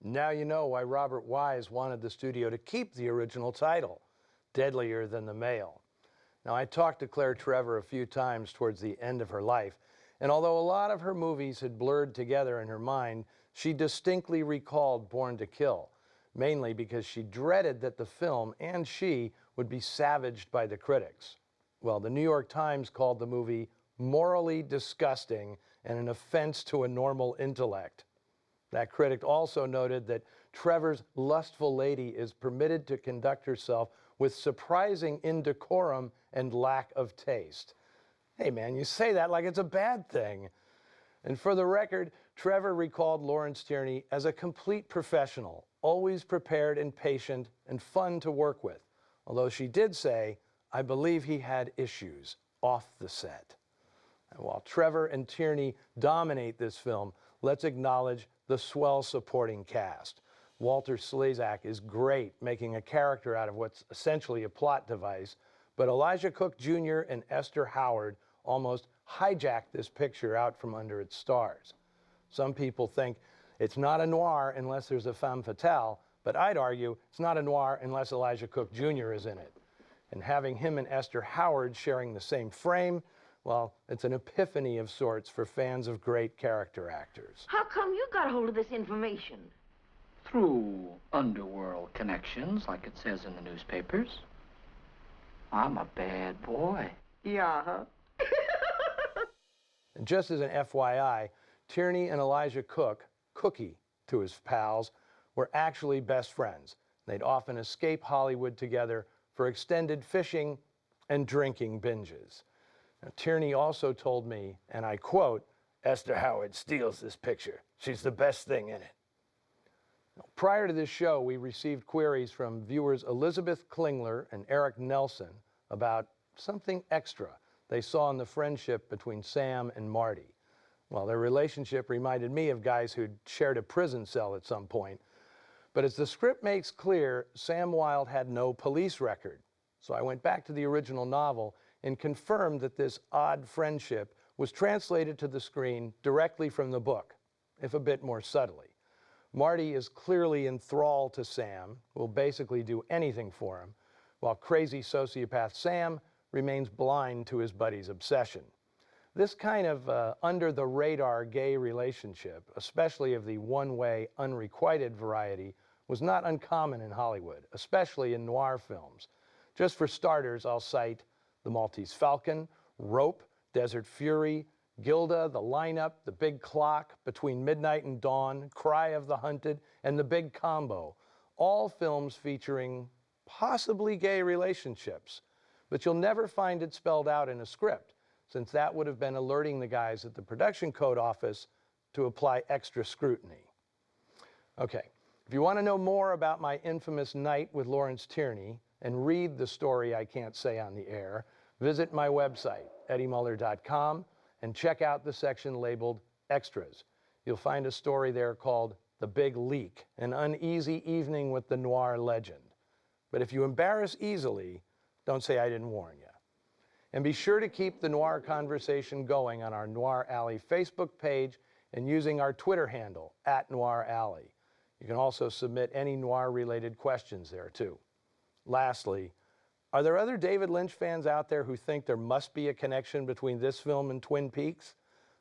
Now you know why Robert Wise wanted the studio to keep the original title, Deadlier Than the Male. Now, I talked to Claire Trevor a few times towards the end of her life, and although a lot of her movies had blurred together in her mind, she distinctly recalled Born to Kill, mainly because she dreaded that the film and she would be savaged by the critics. Well, the New York Times called the movie morally disgusting and an offense to a normal intellect. That critic also noted that Trevor's lustful lady is permitted to conduct herself with surprising indecorum and lack of taste. Hey man, you say that like it's a bad thing. And for the record, Trevor recalled Lawrence Tierney as a complete professional, always prepared and patient and fun to work with. Although she did say, I believe he had issues off the set. And while Trevor and Tierney dominate this film, let's acknowledge the swell supporting cast. Walter Slezak is great, making a character out of what's essentially a plot device, but Elijah Cook Jr. and Esther Howard almost hijacked this picture out from under its stars. Some people think it's not a noir unless there's a femme fatale, but I'd argue it's not a noir unless Elijah Cook Jr. is in it. And having him and Esther Howard sharing the same frame, well, it's an epiphany of sorts for fans of great character actors. How come you got hold of this information? Through underworld connections, like it says in the newspapers. I'm a bad boy. Yeah, huh? And just as an FYI, Tierney and Elijah Cook, Cookie to his pals, were actually best friends. They'd often escape Hollywood together for extended fishing and drinking binges. Now, Tierney also told me, and I quote, Esther Howard steals this picture. She's the best thing in it. Now, prior to this show, we received queries from viewers Elizabeth Klingler and Eric Nelson about something extra they saw in the friendship between Sam and Marty. Well, their relationship reminded me of guys who'd shared a prison cell at some point. But as the script makes clear, Sam Wilde had no police record. So I went back to the original novel and confirmed that this odd friendship was translated to the screen directly from the book, if a bit more subtly. Marty is clearly enthralled to Sam, will basically do anything for him, while crazy sociopath Sam remains blind to his buddy's obsession. This kind of under-the-radar gay relationship, especially of the one-way, unrequited variety, was not uncommon in Hollywood, especially in noir films. Just for starters, I'll cite The Maltese Falcon, Rope, Desert Fury, Gilda, The Lineup, The Big Clock, Between Midnight and Dawn, Cry of the Hunted, and The Big Combo, all films featuring possibly gay relationships. But you'll never find it spelled out in a script, since that would have been alerting the guys at the production code office to apply extra scrutiny. Okay, if you want to know more about my infamous night with Lawrence Tierney and read the story I can't say on the air, visit my website, eddiemuller.com, and check out the section labeled Extras. You'll find a story there called The Big Leak, an uneasy evening with the noir legend. But if you embarrass easily, don't say I didn't warn you. And be sure to keep the noir conversation going on our Noir Alley Facebook page and using our Twitter handle, @NoirAlley. You can also submit any noir-related questions there, too. Lastly, are there other David Lynch fans out there who think there must be a connection between this film and Twin Peaks?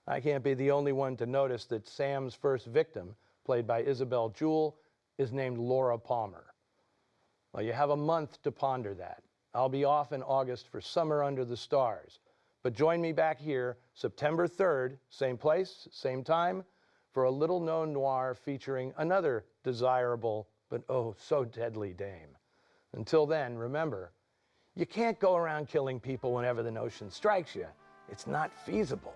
I can't be the only one to notice that Sam's first victim, played by Isabel Jewell, is named Laura Palmer. Well, you have a month to ponder that. I'll be off in August for Summer Under the Stars. But join me back here September 3rd, same place, same time, for a little-known noir featuring another desirable but oh so deadly dame. Until then, remember, you can't go around killing people whenever the notion strikes you. It's not feasible.